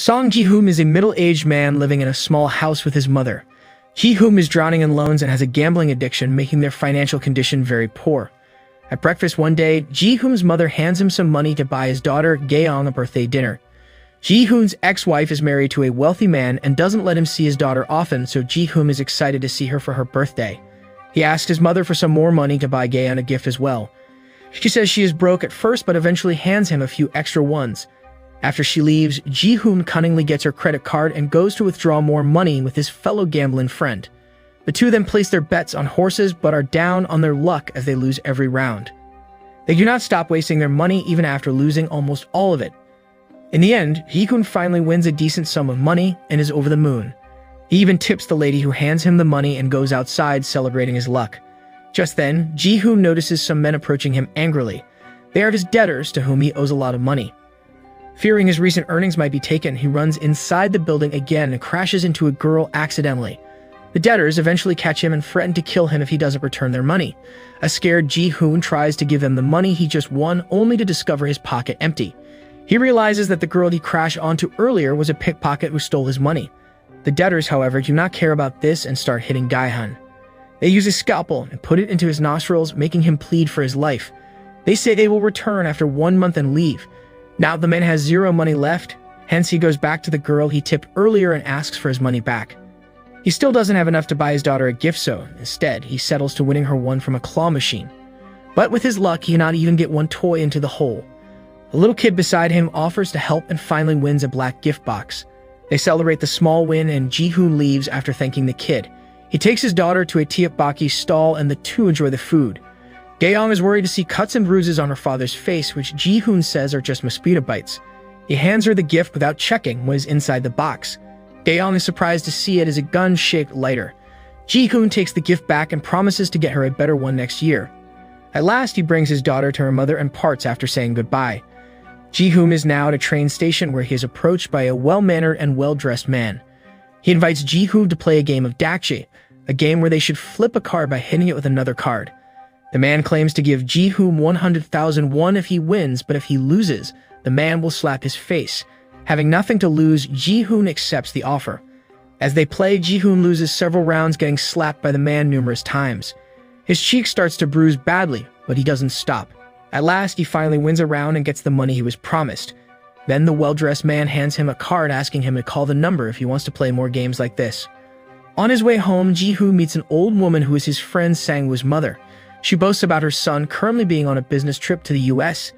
Song Ji-hoon is a middle-aged man living in a small house with his mother. Ji-hoon is drowning in loans and has a gambling addiction, making their financial condition very poor. At breakfast one day, Ji-hoon's mother hands him some money to buy his daughter Gaeong a birthday dinner. Ji-hoon's ex-wife is married to a wealthy man and doesn't let him see his daughter often, so Ji-hoon is excited to see her for her birthday. He asks his mother for some more money to buy Gaeong a gift as well. She says she is broke at first but eventually hands him a few extra ones. After she leaves, Ji-hoon cunningly gets her credit card and goes to withdraw more money with his fellow gambling friend. The two then place their bets on horses but are down on their luck as they lose every round. They do not stop wasting their money even after losing almost all of it. In the end, Ji-hoon finally wins a decent sum of money and is over the moon. He even tips the lady who hands him the money and goes outside celebrating his luck. Just then, Ji-hoon notices some men approaching him angrily. They are his debtors to whom he owes a lot of money. Fearing his recent earnings might be taken, he runs inside the building again and crashes into a girl accidentally. The debtors eventually catch him and threaten to kill him if he doesn't return their money. A scared Ji-hoon tries to give them the money he just won, only to discover his pocket empty. He realizes that the girl he crashed onto earlier was a pickpocket who stole his money. The debtors, however, do not care about this and start hitting Gaehan. They use a scalpel and put it into his nostrils, making him plead for his life. They say they will return after 1 month and leave. Now the man has zero money left, hence he goes back to the girl he tipped earlier and asks for his money back. He still doesn't have enough to buy his daughter a gift, so instead he settles to winning her one from a claw machine. But with his luck, he cannot even get one toy into the hole. A little kid beside him offers to help and finally wins a black gift box. They celebrate the small win and Ji-hoon leaves after thanking the kid. He takes his daughter to a tteokbokki stall and the two enjoy the food. Gaeong is worried to see cuts and bruises on her father's face, which Ji-hoon says are just mosquito bites. He hands her the gift without checking what is inside the box. Gaeong is surprised to see it as a gun-shaped lighter. Ji-hoon takes the gift back and promises to get her a better one next year. At last, he brings his daughter to her mother and parts after saying goodbye. Ji-hoon is now at a train station where he is approached by a well-mannered and well-dressed man. He invites Ji-hoon to play a game of dakji, a game where they should flip a card by hitting it with another card. The man claims to give Ji-hoon 100,000 won if he wins, but if he loses, the man will slap his face. Having nothing to lose, Ji-hoon accepts the offer. As they play, Ji-hoon loses several rounds, getting slapped by the man numerous times. His cheek starts to bruise badly, but he doesn't stop. At last, he finally wins a round and gets the money he was promised. Then the well-dressed man hands him a card asking him to call the number if he wants to play more games like this. On his way home, Ji-hoon meets an old woman who is his friend Sang-woo's mother. She boasts about her son currently being on a business trip to the US.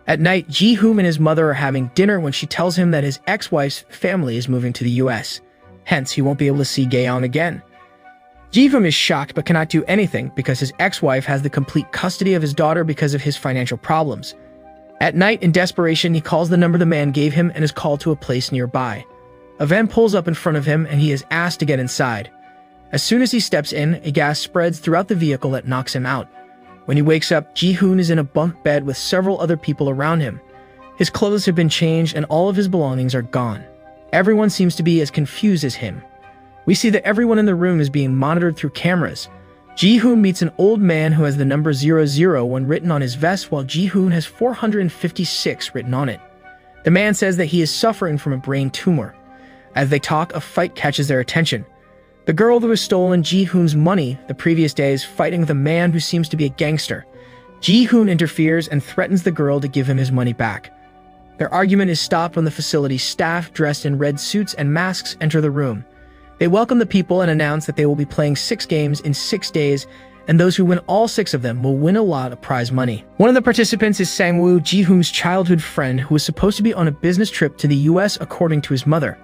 At night, Ji-hoon and his mother are having dinner when she tells him that his ex-wife's family is moving to the US. Hence, he won't be able to see Gaeong again. Ji-hoon is shocked but cannot do anything because his ex-wife has the complete custody of his daughter because of his financial problems. At night, in desperation, he calls the number the man gave him and is called to a place nearby. A van pulls up in front of him and he is asked to get inside. As soon as he steps in, a gas spreads throughout the vehicle that knocks him out. When he wakes up, Ji-hoon is in a bunk bed with several other people around him. His clothes have been changed and all of his belongings are gone. Everyone seems to be as confused as him. We see that everyone in the room is being monitored through cameras. Ji-hoon meets an old man who has the number 001 written on his vest while Ji-hoon has 456 written on it. The man says that he is suffering from a brain tumor. As they talk, a fight catches their attention. The girl who has stolen Ji-hoon's money the previous day is fighting with a man who seems to be a gangster. Ji-hoon interferes and threatens the girl to give him his money back. Their argument is stopped when the facility staff dressed in red suits and masks enter the room. They welcome the people and announce that they will be playing 6 games in 6 days, and those who win all 6 of them will win a lot of prize money. One of the participants is Sang-woo, Ji-hoon's childhood friend, who was supposed to be on a business trip to the US according to his mother.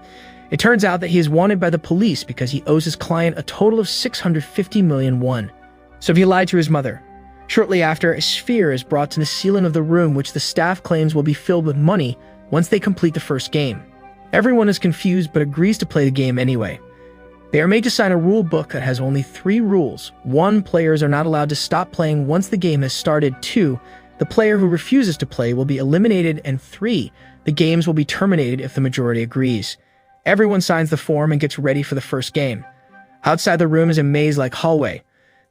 It turns out that he is wanted by the police because he owes his client a total of 650 million won. So he lied to his mother. Shortly after, a sphere is brought to the ceiling of the room which the staff claims will be filled with money once they complete the first game. Everyone is confused but agrees to play the game anyway. They are made to sign a rule book that has only 3 rules. 1. Players are not allowed to stop playing once the game has started. 2. The player who refuses to play will be eliminated. And 3. The games will be terminated if the majority agrees. Everyone signs the form and gets ready for the first game. Outside the room is a maze-like hallway.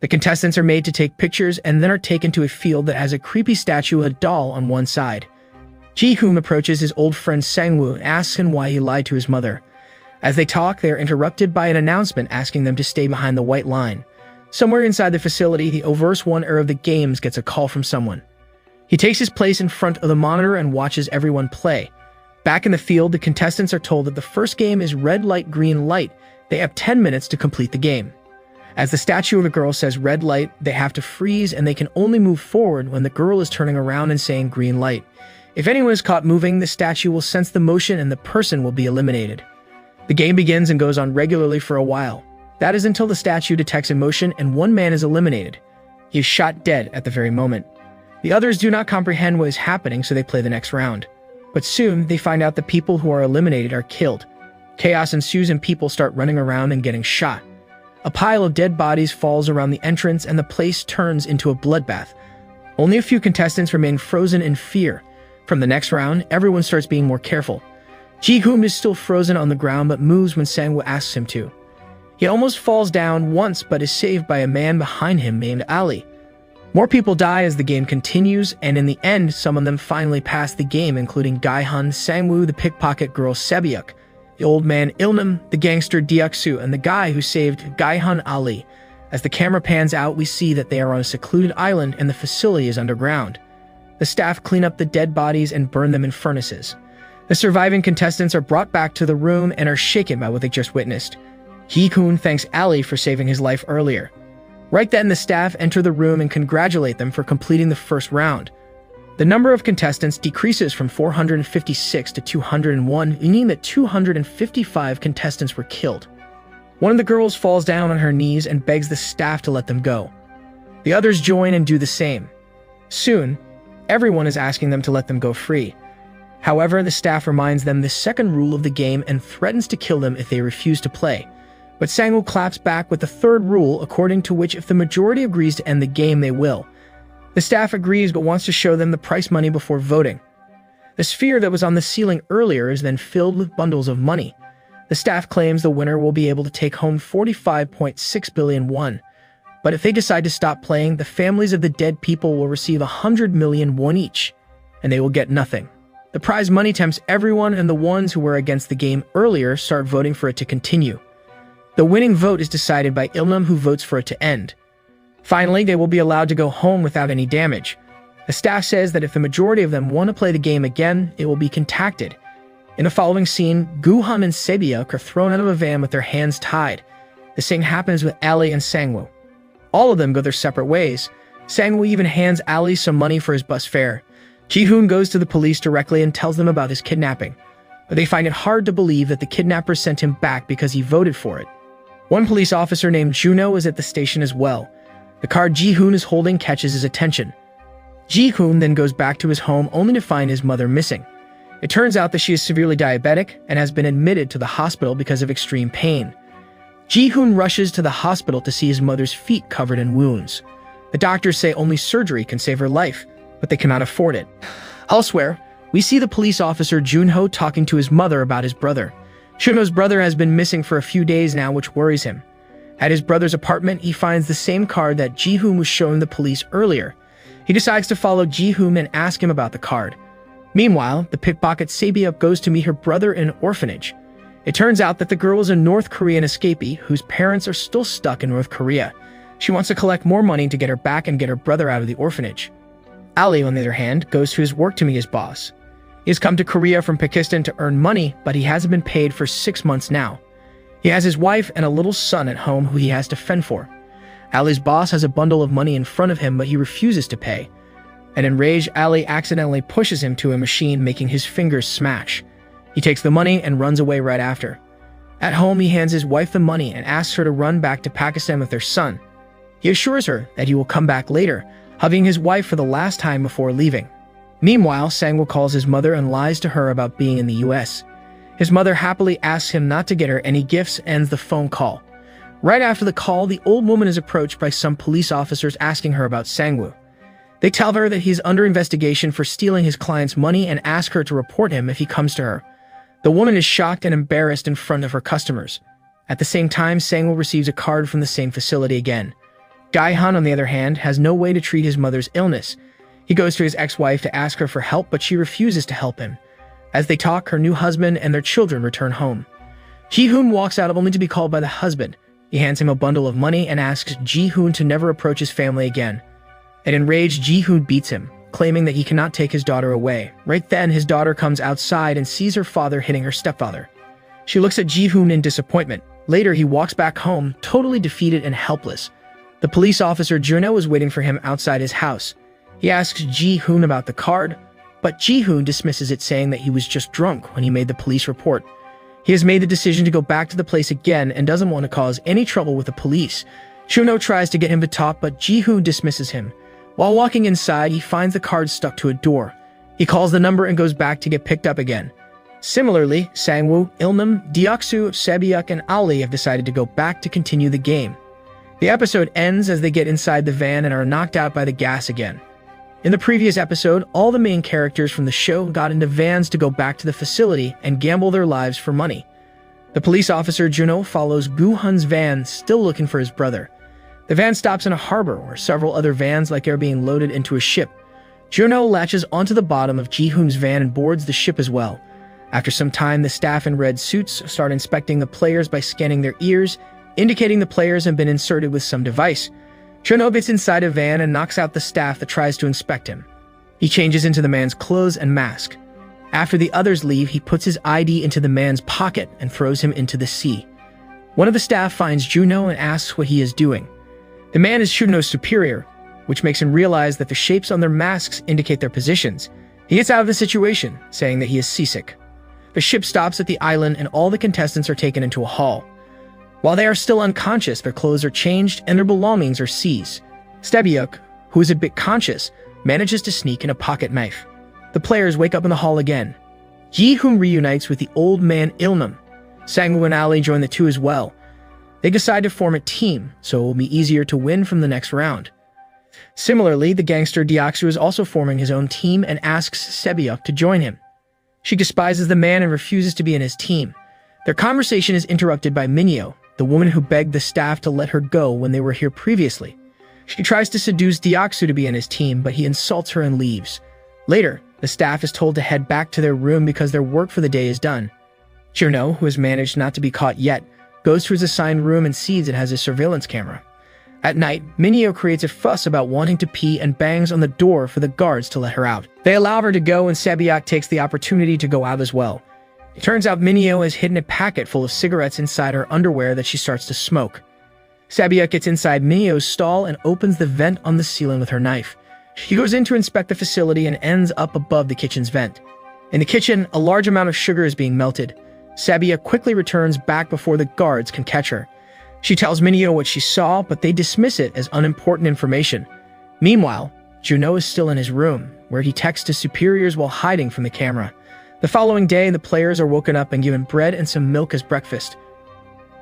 The contestants are made to take pictures and then are taken to a field that has a creepy statue of a doll on one side. Ji-hoon approaches his old friend Sang-woo and asks him why he lied to his mother. As they talk, they are interrupted by an announcement asking them to stay behind the white line. Somewhere inside the facility, the overse winner of the games gets a call from someone. He takes his place in front of the monitor and watches everyone play. Back in the field, the contestants are told that the first game is red light, green light. They have 10 minutes to complete the game. As the statue of a girl says red light, they have to freeze and they can only move forward when the girl is turning around and saying green light. If anyone is caught moving, the statue will sense the motion and the person will be eliminated. The game begins and goes on regularly for a while. That is until the statue detects emotion and one man is eliminated. He is shot dead at the very moment. The others do not comprehend what is happening, so they play the next round. But soon, they find out the people who are eliminated are killed. Chaos ensues and people start running around and getting shot. A pile of dead bodies falls around the entrance and the place turns into a bloodbath. Only a few contestants remain frozen in fear. From the next round, everyone starts being more careful. Ji-hoon is still frozen on the ground but moves when Sang-woo asks him to. He almost falls down once but is saved by a man behind him named Ali. More people die as the game continues, and in the end, some of them finally pass the game, including Gi-hun, Sang-woo, the pickpocket girl Sebyuk, the old man Ilnam, the gangster Deok-soo, and the guy who saved Gi-hun Ali. As the camera pans out, we see that they are on a secluded island and the facility is underground. The staff clean up the dead bodies and burn them in furnaces. The surviving contestants are brought back to the room and are shaken by what they just witnessed. Ji-hoon thanks Ali for saving his life earlier. Right then, the staff enter the room and congratulate them for completing the first round. The number of contestants decreases from 456 to 201, meaning that 255 contestants were killed. One of the girls falls down on her knees and begs the staff to let them go. The others join and do the same. Soon, everyone is asking them to let them go free. However, the staff reminds them the second rule of the game and threatens to kill them if they refuse to play. But Sang-woo claps back with the third rule, according to which if the majority agrees to end the game, they will. The staff agrees but wants to show them the prize money before voting. The sphere that was on the ceiling earlier is then filled with bundles of money. The staff claims the winner will be able to take home 45.6 billion won. But if they decide to stop playing, the families of the dead people will receive 100 million won each, and they will get nothing. The prize money tempts everyone, and the ones who were against the game earlier start voting for it to continue. The winning vote is decided by Ilnam, who votes for it to end. Finally, they will be allowed to go home without any damage. The staff says that if the majority of them want to play the game again, it will be contacted. In the following scene, Gi-hun and Sebyuk are thrown out of a van with their hands tied. The same happens with Ali and Sang-woo. All of them go their separate ways. Sang-woo even hands Ali some money for his bus fare. Ji-hoon goes to the police directly and tells them about his kidnapping. But they find it hard to believe that the kidnappers sent him back because he voted for it. One police officer named Juno is at the station as well. The card Ji-hoon is holding catches his attention. Ji-hoon then goes back to his home only to find his mother missing. It turns out that she is severely diabetic and has been admitted to the hospital because of extreme pain. Ji-hoon rushes to the hospital to see his mother's feet covered in wounds. The doctors say only surgery can save her life, but they cannot afford it. Elsewhere, we see the police officer Junho talking to his mother about his brother. Junho's brother has been missing for a few days now, which worries him. At his brother's apartment, he finds the same card that Ji-hoon was showing the police earlier. He decides to follow Ji-hoon and ask him about the card. Meanwhile, the pickpocket Sebyuk goes to meet her brother in an orphanage. It turns out that the girl is a North Korean escapee whose parents are still stuck in North Korea. She wants to collect more money to get her back and get her brother out of the orphanage. Ali, on the other hand, goes to his work to meet his boss. He has come to Korea from Pakistan to earn money, but he hasn't been paid for 6 months now. He has his wife and a little son at home who he has to fend for. Ali's boss has a bundle of money in front of him, but he refuses to pay. And enraged, Ali accidentally pushes him to a machine, making his fingers smash. He takes the money and runs away right after. At home, he hands his wife the money and asks her to run back to Pakistan with their son. He assures her that he will come back later, hugging his wife for the last time before leaving. Meanwhile, Sang-woo calls his mother and lies to her about being in the US. His mother happily asks him not to get her any gifts and ends the phone call. Right after the call, the old woman is approached by some police officers asking her about Sang-woo. They tell her that he's under investigation for stealing his client's money and ask her to report him if he comes to her. The woman is shocked and embarrassed in front of her customers. At the same time, Sang-woo receives a card from the same facility again. Gi-hun, on the other hand, has no way to treat his mother's illness. He goes to his ex-wife to ask her for help, but she refuses to help him. As they talk, her new husband and their children return home. Ji-hoon walks out only to be called by the husband. He hands him a bundle of money and asks Ji-hoon to never approach his family again. And enraged, Ji-hoon beats him, claiming that he cannot take his daughter away. Right then, his daughter comes outside and sees her father hitting her stepfather. She looks at Ji-hoon in disappointment. Later, he walks back home, totally defeated and helpless. The police officer Juno is waiting for him outside his house. He asks Ji-hoon about the card, but Ji-hoon dismisses it, saying that he was just drunk when he made the police report. He has made the decision to go back to the place again and doesn't want to cause any trouble with the police. Juno tries to get him to talk, but Ji-hoon dismisses him. While walking inside, he finds the card stuck to a door. He calls the number and goes back to get picked up again. Similarly, Sangwoo, Ilnam, Deoksu, Sebyuk, and Ali have decided to go back to continue the game. The episode ends as they get inside the van and are knocked out by the gas again. In the previous episode, all the main characters from the show got into vans to go back to the facility and gamble their lives for money. The police officer Juno follows Gu-hun's van, still looking for his brother. The van stops in a harbor where several other vans like are being loaded into a ship. Juno latches onto the bottom of Ji-hoon's van and boards the ship as well. After some time, the staff in red suits start inspecting the players by scanning their ears, indicating the players have been inserted with some device. Juno gets inside a van and knocks out the staff that tries to inspect him. He changes into the man's clothes and mask. After the others leave, he puts his ID into the man's pocket and throws him into the sea. One of the staff finds Juno and asks what he is doing. The man is Juno's superior, which makes him realize that the shapes on their masks indicate their positions. He gets out of the situation, saying that he is seasick. The ship stops at the island and all the contestants are taken into a hall. While they are still unconscious, their clothes are changed and their belongings are seized. Sebyuk, who is a bit conscious, manages to sneak in a pocket knife. The players wake up in the hall again. Ji-hoon reunites with the old man Ilnam. Sangwoo and Ali join the two as well. They decide to form a team, so it will be easier to win from the next round. Similarly, the gangster Deoksu is also forming his own team and asks Sebyuk to join him. She despises the man and refuses to be in his team. Their conversation is interrupted by Minyo, the woman who begged the staff to let her go when they were here previously. She tries to seduce Deoksu to be in his team, but he insults her and leaves. Later, the staff is told to head back to their room because their work for the day is done. Juno, who has managed not to be caught yet, goes to his assigned room and sees it has a surveillance camera. At night, Minyo creates a fuss about wanting to pee and bangs on the door for the guards to let her out. They allow her to go and Sebyuk takes the opportunity to go out as well. It turns out Minyo has hidden a packet full of cigarettes inside her underwear that she starts to smoke. Sebyuk gets inside Minyo's stall and opens the vent on the ceiling with her knife. She goes in to inspect the facility and ends up above the kitchen's vent. In the kitchen, a large amount of sugar is being melted. Sebyuk quickly returns back before the guards can catch her. She tells Minyo what she saw, but they dismiss it as unimportant information. Meanwhile, Juno is still in his room, where he texts his superiors while hiding from the camera. The following day, the players are woken up and given bread and some milk as breakfast.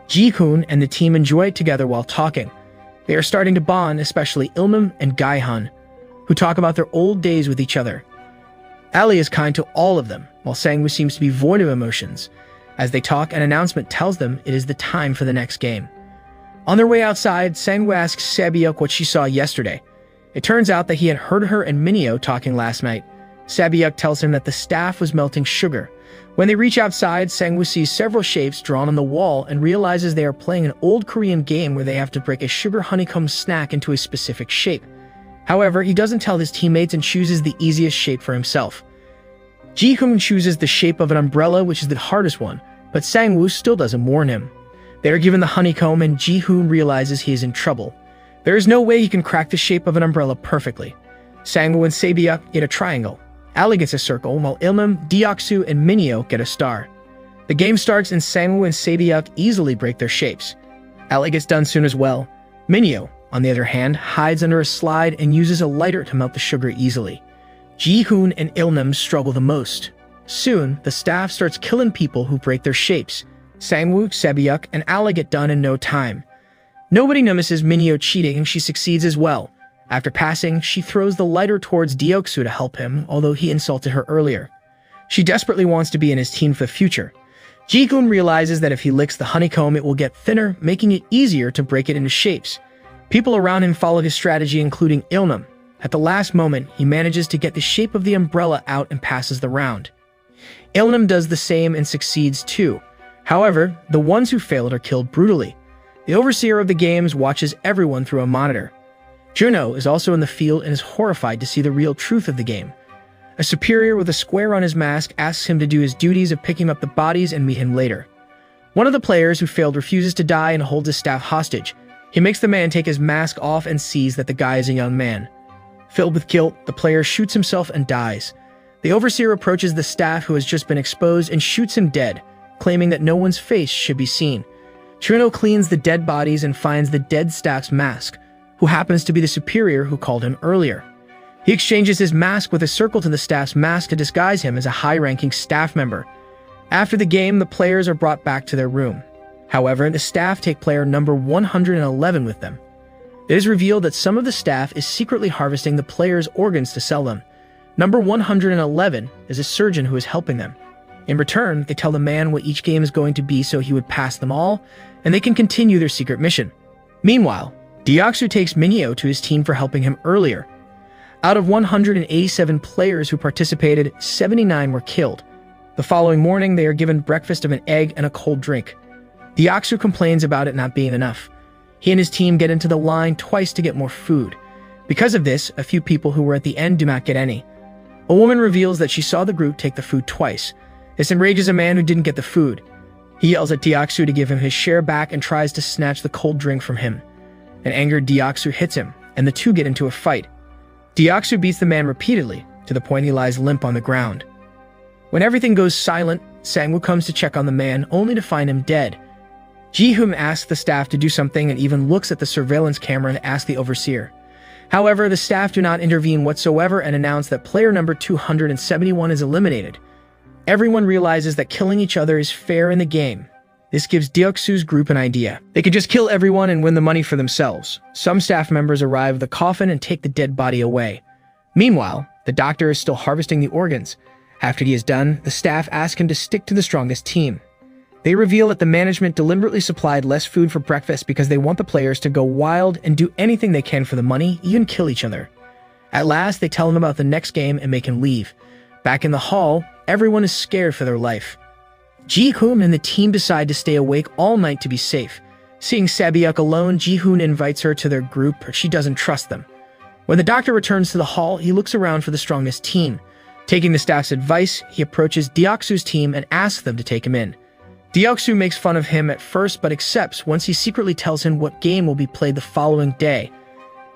Ji-hoon and the team enjoy it together while talking. They are starting to bond, especially Ilnam and Gai-hun, who talk about their old days with each other. Ali is kind to all of them, while Sangwoo seems to be void of emotions. As they talk, an announcement tells them it is the time for the next game. On their way outside, Sangwoo asks Sebyuk what she saw yesterday. It turns out that he had heard her and Minyo talking last night. Sebyuk tells him that the staff was melting sugar. When they reach outside, Sangwoo sees several shapes drawn on the wall and realizes they are playing an old Korean game where they have to break a sugar honeycomb snack into a specific shape. However, he doesn't tell his teammates and chooses the easiest shape for himself. Ji-hoon chooses the shape of an umbrella, which is the hardest one, but Sangwoo still doesn't warn him. They are given the honeycomb and Ji-hoon realizes he is in trouble. There is no way he can crack the shape of an umbrella perfectly. Sangwoo and Sebyuk get a triangle. Ali gets a circle, while Ilnam, Deoksu, and Minyo get a star. The game starts and Sangwoo and Sebyuk easily break their shapes. Ali gets done soon as well. Minyo, on the other hand, hides under a slide and uses a lighter to melt the sugar easily. Ji-hoon and Ilnam struggle the most. Soon, the staff starts killing people who break their shapes. Sangwoo, Sebyuk, and Ali get done in no time. Nobody notices Minyo cheating and she succeeds as well. After passing, she throws the lighter towards Deoksu to help him, although he insulted her earlier. She desperately wants to be in his team for the future. Ji-hoon realizes that if he licks the honeycomb, it will get thinner, making it easier to break it into shapes. People around him follow his strategy, including Ilnam. At the last moment, he manages to get the shape of the umbrella out and passes the round. Ilnam does the same and succeeds too. However, the ones who failed are killed brutally. The overseer of the games watches everyone through a monitor. Juno is also in the field and is horrified to see the real truth of the game. A superior with a square on his mask asks him to do his duties of picking up the bodies and meet him later. One of the players who failed refuses to die and holds his staff hostage. He makes the man take his mask off and sees that the guy is a young man. Filled with guilt, the player shoots himself and dies. The overseer approaches the staff who has just been exposed and shoots him dead, claiming that no one's face should be seen. Juno cleans the dead bodies and finds the dead staff's mask, who happens to be the superior who called him earlier. He exchanges his mask with a circle to the staff's mask to disguise him as a high-ranking staff member. After the game, the players are brought back to their room. However, the staff take player number 111 with them. It is revealed that some of the staff is secretly harvesting the players' organs to sell them. Number 111 is a surgeon who is helping them. In return, they tell the man what each game is going to be so he would pass them all, and they can continue their secret mission. Meanwhile, Deoxys takes Minyo to his team for helping him earlier. Out of 187 players who participated, 79 were killed. The following morning, they are given breakfast of an egg and a cold drink. Deoxys complains about it not being enough. He and his team get into the line twice to get more food. Because of this, a few people who were at the end do not get any. A woman reveals that she saw the group take the food twice. This enrages a man who didn't get the food. He yells at Deoxys to give him his share back and tries to snatch the cold drink from him. An angered Deoxys hits him, and the two get into a fight. Deoxys beats the man repeatedly, to the point he lies limp on the ground. When everything goes silent, Sangwoo comes to check on the man, only to find him dead. Ji-hoon asks the staff to do something and even looks at the surveillance camera and asks the overseer. However, the staff do not intervene whatsoever and announce that player number 271 is eliminated. Everyone realizes that killing each other is fair in the game. This gives Deoxys' group an idea. They could just kill everyone and win the money for themselves. Some staff members arrive at the coffin and take the dead body away. Meanwhile, the doctor is still harvesting the organs. After he is done, the staff ask him to stick to the strongest team. They reveal that the management deliberately supplied less food for breakfast because they want the players to go wild and do anything they can for the money, even kill each other. At last, they tell him about the next game and make him leave. Back in the hall, everyone is scared for their life. Ji-hoon and the team decide to stay awake all night to be safe. Seeing Sae-byuk alone, Ji-hoon invites her to their group, but she doesn't trust them. When the doctor returns to the hall, he looks around for the strongest team. Taking the staff's advice, he approaches Deoxys' team and asks them to take him in. Deoxys makes fun of him at first but accepts once he secretly tells him what game will be played the following day.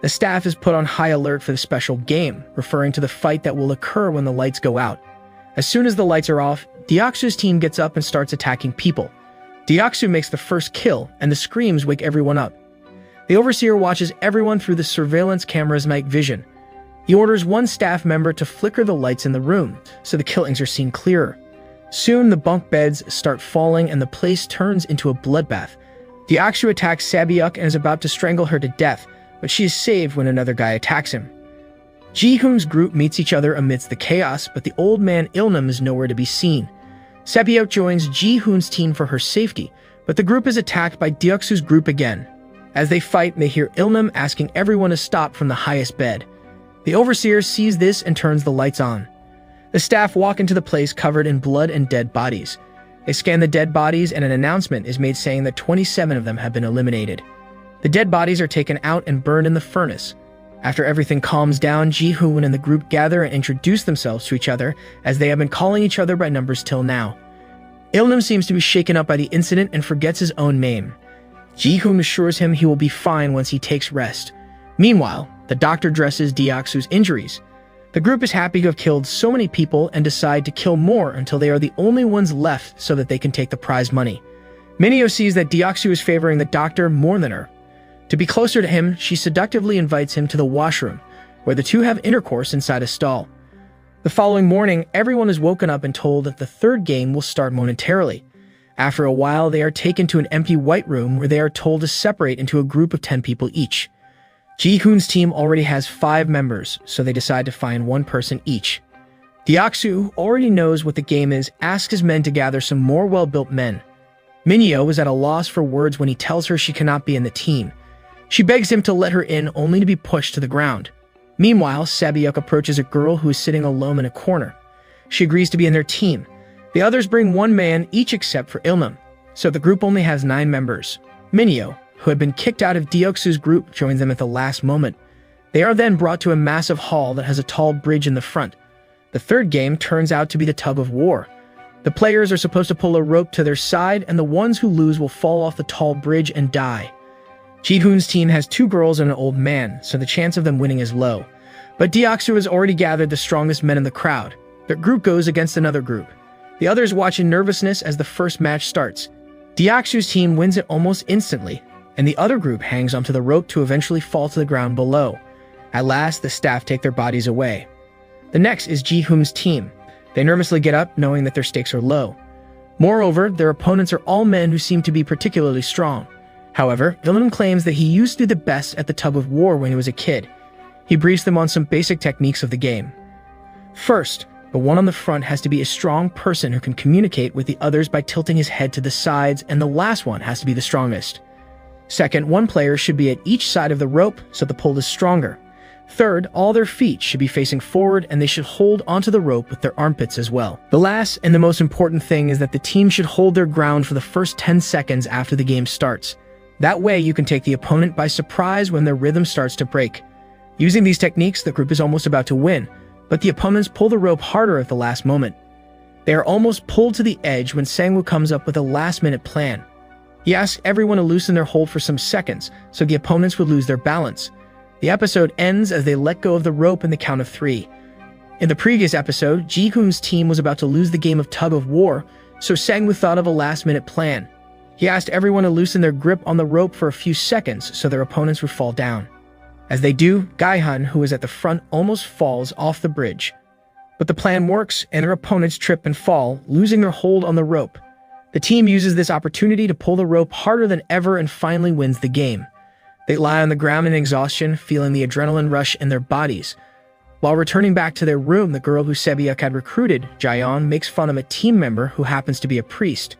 The staff is put on high alert for the special game, referring to the fight that will occur when the lights go out. As soon as the lights are off, Deoxys' team gets up and starts attacking people. Deoxys makes the first kill, and the screams wake everyone up. The overseer watches everyone through the surveillance camera's night vision. He orders one staff member to flicker the lights in the room, so the killings are seen clearer. Soon, the bunk beds start falling and the place turns into a bloodbath. Deoxys attacks Sae-byuk and is about to strangle her to death, but she is saved when another guy attacks him. Ji-hoon's group meets each other amidst the chaos, but the old man Ilnam is nowhere to be seen. Sae-byuk joins Ji-hoon's team for her safety, but the group is attacked by Deoxys' group again. As they fight, they hear Ilnam asking everyone to stop from the highest bed. The overseer sees this and turns the lights on. The staff walk into the place covered in blood and dead bodies. They scan the dead bodies and an announcement is made saying that 27 of them have been eliminated. The dead bodies are taken out and burned in the furnace. After everything calms down, Ji-hoon and the group gather and introduce themselves to each other as they have been calling each other by numbers till now. Ilnam seems to be shaken up by the incident and forgets his own name. Ji-hoon assures him he will be fine once he takes rest. Meanwhile, the doctor dresses Deoxys' injuries. The group is happy to have killed so many people and decide to kill more until they are the only ones left so that they can take the prize money. Minyo sees that Deoxys is favoring the doctor more than her. To be closer to him, she seductively invites him to the washroom, where the two have intercourse inside a stall. The following morning, everyone is woken up and told that the third game will start momentarily. After a while, they are taken to an empty white room where they are told to separate into a group of 10 people each. Ji-hoon's team already has 5 members, so they decide to find one person each. Deoxys, who already knows what the game is, asks his men to gather some more well-built men. Minyo is at a loss for words when he tells her she cannot be in the team. She begs him to let her in only to be pushed to the ground. Meanwhile, Sabiuk approaches a girl who is sitting alone in a corner. She agrees to be in their team. The others bring one man each except for Ilnam, so the group only has 9 members. Minio, who had been kicked out of Deoksu's group, joins them at the last moment. They are then brought to a massive hall that has a tall bridge in the front. The third game turns out to be the tug of war. The players are supposed to pull a rope to their side, and the ones who lose will fall off the tall bridge and die. Ji-hoon's team has 2 girls and an old man, so the chance of them winning is low. But Deoksu has already gathered the strongest men in the crowd. Their group goes against another group. The others watch in nervousness as the first match starts. Deoksu's team wins it almost instantly, and the other group hangs onto the rope to eventually fall to the ground below. At last, the staff take their bodies away. The next is Ji-hoon's team. They nervously get up, knowing that their stakes are low. Moreover, their opponents are all men who seem to be particularly strong. However, Ilnam claims that he used to be the best at the tug of war when he was a kid. He briefs them on some basic techniques of the game. First, the one on the front has to be a strong person who can communicate with the others by tilting his head to the sides, and the last one has to be the strongest. Second, one player should be at each side of the rope so the pull is stronger. Third, all their feet should be facing forward, and they should hold onto the rope with their armpits as well. The last and the most important thing is that the team should hold their ground for the first 10 seconds after the game starts. That way you can take the opponent by surprise when their rhythm starts to break. Using these techniques, the group is almost about to win, but the opponents pull the rope harder at the last moment. They are almost pulled to the edge when Sangwoo comes up with a last-minute plan. He asks everyone to loosen their hold for some seconds, so the opponents would lose their balance. The episode ends as they let go of the rope in the count of 3. In the previous episode, Ji-hoon's team was about to lose the game of tug of war, so Sangwoo thought of a last-minute plan. He asked everyone to loosen their grip on the rope for a few seconds so their opponents would fall down. As they do, Gaehan, who is at the front, almost falls off the bridge. But the plan works, and their opponents trip and fall, losing their hold on the rope. The team uses this opportunity to pull the rope harder than ever and finally wins the game. They lie on the ground in exhaustion, feeling the adrenaline rush in their bodies. While returning back to their room, the girl who Sabiuk had recruited, Jaeon, makes fun of a team member who happens to be a priest.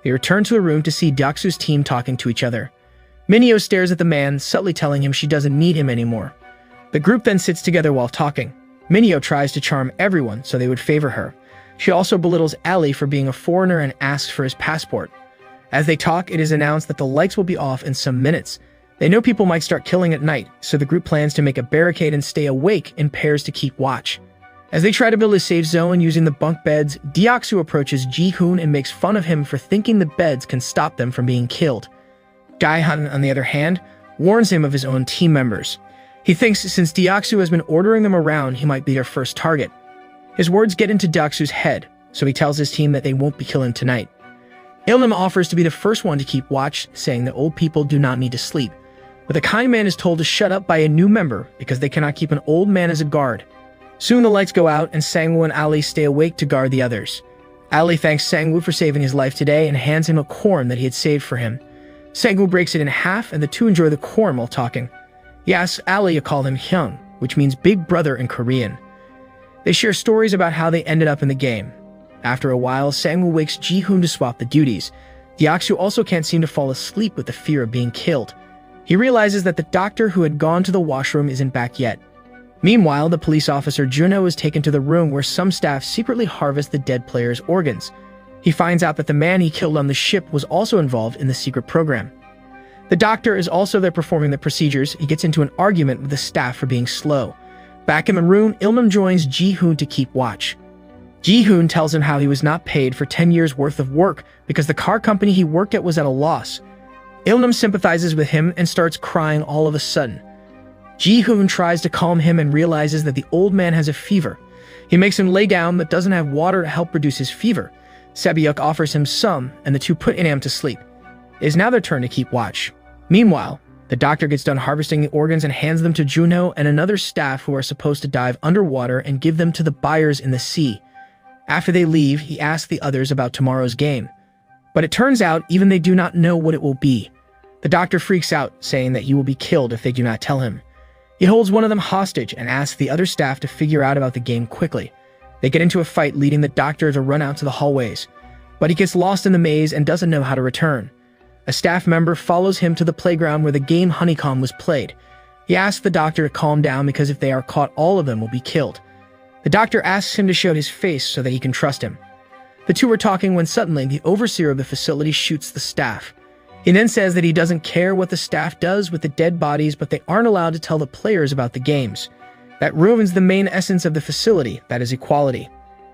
They return to the room to see Deoksu's team talking to each other. Minio stares at the man, subtly telling him she doesn't need him anymore. The group then sits together while talking. Minio tries to charm everyone so they would favor her. She also belittles Ali for being a foreigner and asks for his passport. As they talk, it is announced that the lights will be off in some minutes. They know people might start killing at night, so the group plans to make a barricade and stay awake in pairs to keep watch. As they try to build a safe zone using the bunk beds, Deoksu approaches Ji-hoon and makes fun of him for thinking the beds can stop them from being killed. Gaehan, on the other hand, warns him of his own team members. He thinks since Deoksu has been ordering them around, he might be their first target. His words get into Deoksu's head, so he tells his team that they won't be killing tonight. Ilnam offers to be the first one to keep watch, saying that old people do not need to sleep. But the kind man is told to shut up by a new member because they cannot keep an old man as a guard. Soon the lights go out and Sangwoo and Ali stay awake to guard the others. Ali thanks Sangwoo for saving his life today and hands him a corn that he had saved for him. Sangwoo breaks it in half and the two enjoy the corn while talking. He asks Ali to call him Hyung, which means big brother in Korean. They share stories about how they ended up in the game. After a while, Sangwoo wakes Ji-hoon to swap the duties. Deoksu also can't seem to fall asleep with the fear of being killed. He realizes that the doctor who had gone to the washroom isn't back yet. Meanwhile, the police officer Juno is taken to the room where some staff secretly harvest the dead player's organs. He finds out that the man he killed on the ship was also involved in the secret program. The doctor is also there performing the procedures. He gets into an argument with the staff for being slow. Back in the room, Ilnam joins Ji-hoon to keep watch. Ji-hoon tells him how he was not paid for 10 years worth of work because the car company he worked at was at a loss. Ilnam sympathizes with him and starts crying all of a sudden. Ji-hoon tries to calm him and realizes that the old man has a fever. He makes him lay down but doesn't have water to help reduce his fever. Sabiuk offers him some, and the two put Inam to sleep. It is now their turn to keep watch. Meanwhile, the doctor gets done harvesting the organs and hands them to Juno and another staff who are supposed to dive underwater and give them to the buyers in the sea. After they leave, he asks the others about tomorrow's game. But it turns out even they do not know what it will be. The doctor freaks out, saying that he will be killed if they do not tell him. He holds one of them hostage and asks the other staff to figure out about the game quickly. They get into a fight, leading the doctor to run out to the hallways. But he gets lost in the maze and doesn't know how to return. A staff member follows him to the playground where the game Honeycomb was played. He asks the doctor to calm down because if they are caught, all of them will be killed. The doctor asks him to show his face so that he can trust him. The two are talking when suddenly the overseer of the facility shoots the staff. He then says that he doesn't care what the staff does with the dead bodies, but they aren't allowed to tell the players about the games. That ruins the main essence of the facility, that is equality.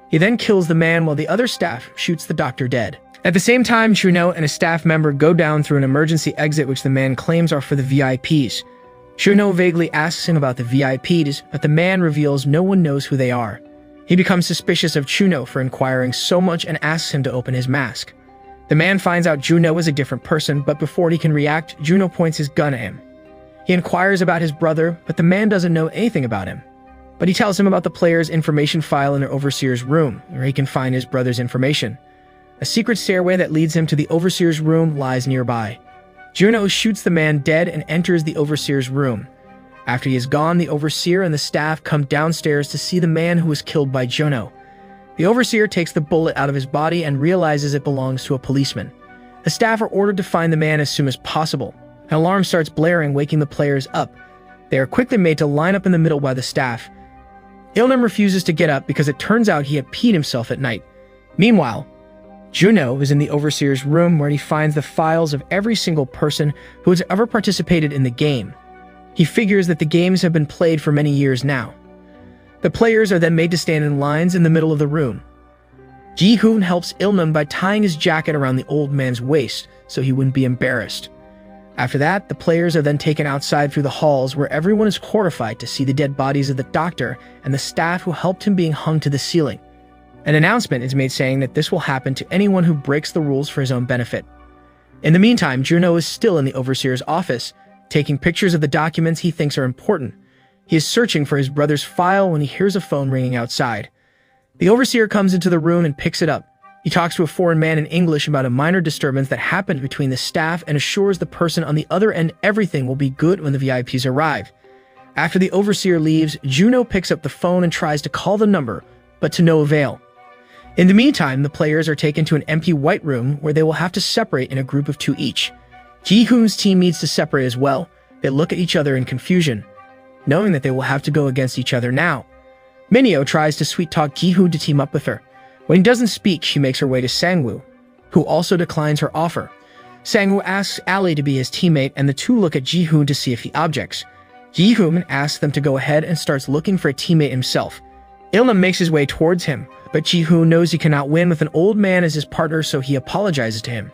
He then kills the man while the other staff shoots the doctor dead. At the same time, Juno and a staff member go down through an emergency exit which the man claims are for the VIPs. Juno vaguely asks him about the VIPs, but the man reveals no one knows who they are. He becomes suspicious of Juno for inquiring so much and asks him to open his mask. The man finds out Juno is a different person, but before he can react, Juno points his gun at him. He inquires about his brother, but the man doesn't know anything about him. But he tells him about the player's information file in their overseer's room, where he can find his brother's information. A secret stairway that leads him to the overseer's room lies nearby. Juno shoots the man dead and enters the overseer's room. After he is gone, the overseer and the staff come downstairs to see the man who was killed by Juno. The overseer takes the bullet out of his body and realizes it belongs to a policeman. The staff are ordered to find the man as soon as possible. An alarm starts blaring, waking the players up. They are quickly made to line up in the middle by the staff. Ilnam refuses to get up because it turns out he had peed himself at night. Meanwhile, Juno is in the overseer's room where he finds the files of every single person who has ever participated in the game. He figures that the games have been played for many years now. The players are then made to stand in lines in the middle of the room. Ji-hoon helps Ilnam by tying his jacket around the old man's waist so he wouldn't be embarrassed. After that, the players are then taken outside through the halls where everyone is horrified to see the dead bodies of the doctor and the staff who helped him being hung to the ceiling. An announcement is made saying that this will happen to anyone who breaks the rules for his own benefit. In the meantime, Juno is still in the overseer's office, taking pictures of the documents he thinks are important. He is searching for his brother's file when he hears a phone ringing outside. The overseer comes into the room and picks it up. He talks to a foreign man in English about a minor disturbance that happened between the staff and assures the person on the other end everything will be good when the VIPs arrive. After the overseer leaves, Juno picks up the phone and tries to call the number, but to no avail. In the meantime, the players are taken to an empty white room where they will have to separate in a group of 2 each. Ji-hoon's team needs to separate as well. They look at each other in confusion, knowing that they will have to go against each other now. Mineo tries to sweet-talk Ji-hoon to team up with her. When he doesn't speak, she makes her way to Sangwoo, who also declines her offer. Sangwoo asks Ali to be his teammate, and the two look at Ji-hoon to see if he objects. Ji-hoon asks them to go ahead and starts looking for a teammate himself. Ilnam makes his way towards him, but Ji-hoon knows he cannot win with an old man as his partner, so he apologizes to him.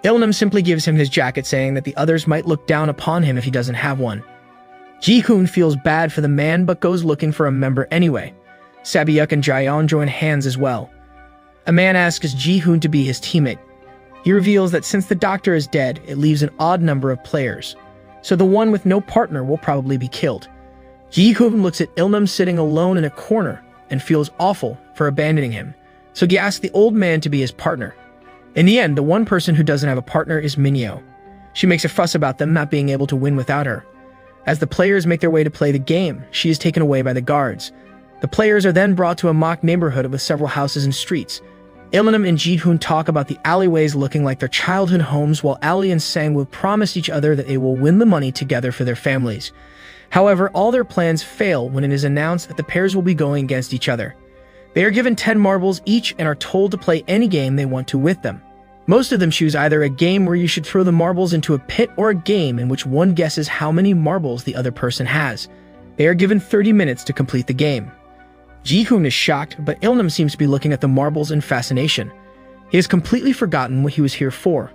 Ilnam simply gives him his jacket, saying that the others might look down upon him if he doesn't have one. Ji-hoon feels bad for the man but goes looking for a member anyway. Sabyuk and Jaeon join hands as well. A man asks Ji-hoon to be his teammate. He reveals that since the doctor is dead, it leaves an odd number of players, so the one with no partner will probably be killed. Ji-hoon looks at Ilnam sitting alone in a corner and feels awful for abandoning him, so he asks the old man to be his partner. In the end, the one person who doesn't have a partner is Mineo. She makes a fuss about them not being able to win without her. As the players make their way to play the game, she is taken away by the guards. The players are then brought to a mock neighborhood with several houses and streets. Ilnam and Ji-hoon talk about the alleyways looking like their childhood homes, while Ali and Sangwoo promise each other that they will win the money together for their families. However, all their plans fail when it is announced that the pairs will be going against each other. They are given 10 marbles each and are told to play any game they want to with them. Most of them choose either a game where you should throw the marbles into a pit or a game in which one guesses how many marbles the other person has. They are given 30 minutes to complete the game. Ji-hoon is shocked, but Ilnam seems to be looking at the marbles in fascination. He has completely forgotten what he was here for.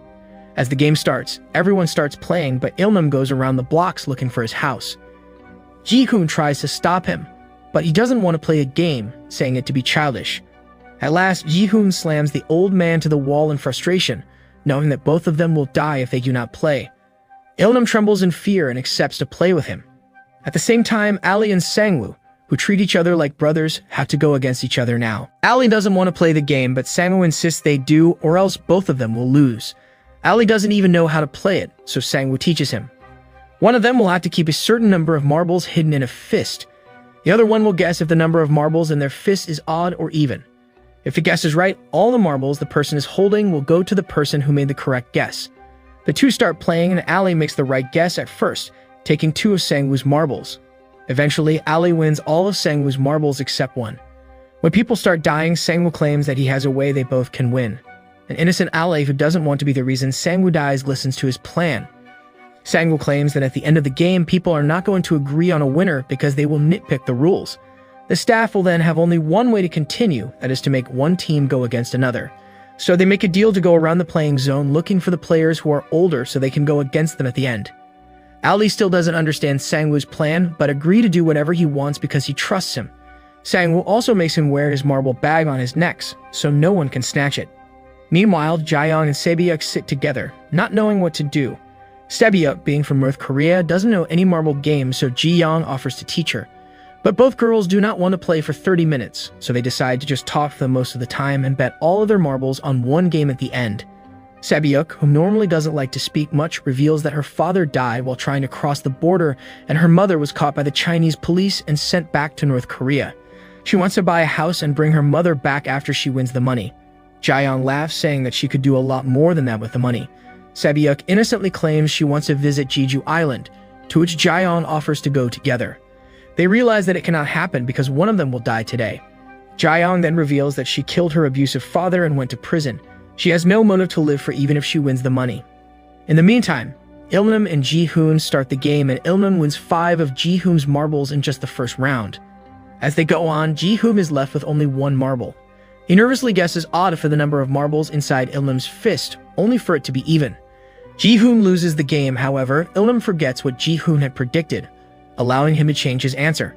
As the game starts, everyone starts playing, but Ilnam goes around the blocks looking for his house. Ji-hoon tries to stop him, but he doesn't want to play a game, saying it to be childish. At last, Ji-hoon slams the old man to the wall in frustration, knowing that both of them will die if they do not play. Ilnam trembles in fear and accepts to play with him. At the same time, Ali and Sangwoo, who treat each other like brothers, have to go against each other now. Ali doesn't want to play the game, but Sangwoo insists they do, or else both of them will lose. Ali doesn't even know how to play it, so Sangwoo teaches him. One of them will have to keep a certain number of marbles hidden in a fist. The other one will guess if the number of marbles in their fist is odd or even. If the guess is right, all the marbles the person is holding will go to the person who made the correct guess. The two start playing and Ali makes the right guess at first, taking 2 of Sang-woo's marbles. Eventually, Ali wins all of Sang-woo's marbles except 1. When people start dying, Sang-woo claims that he has a way they both can win. An innocent Ali who doesn't want to be the reason Sang-woo dies listens to his plan. Sang-woo claims that at the end of the game, people are not going to agree on a winner because they will nitpick the rules. The staff will then have only one way to continue, that is to make one team go against another. So they make a deal to go around the playing zone looking for the players who are older so they can go against them at the end. Ali still doesn't understand Sang-woo's plan, but agree to do whatever he wants because he trusts him. Sang-woo also makes him wear his marble bag on his necks, so no one can snatch it. Meanwhile, Jae-young and Sae-byuk sit together, not knowing what to do. Sae-byuk, being from North Korea, doesn't know any marble games, so Ji-young offers to teach her. But both girls do not want to play for 30 minutes, so they decide to just talk to them most of the time and bet all of their marbles on one game at the end. Sae-byuk, who normally doesn't like to speak much, reveals that her father died while trying to cross the border and her mother was caught by the Chinese police and sent back to North Korea. She wants to buy a house and bring her mother back after she wins the money. Jae-young laughs, saying that she could do a lot more than that with the money. Sae-byuk innocently claims she wants to visit Jeju Island, to which Jae-young offers to go together. They realize that it cannot happen because one of them will die today. Jae-young then reveals that she killed her abusive father and went to prison. She has no motive to live for even if she wins the money. In the meantime, Ilnam and Ji-hoon start the game and Ilnam wins 5 of Ji-hoon's marbles in just the first round. As they go on, Ji-hoon is left with only 1 marble. He nervously guesses odd for the number of marbles inside Ilnam's fist, only for it to be even. Ji-hoon loses the game, however, Ilnam forgets what Ji-hoon had predicted, allowing him to change his answer.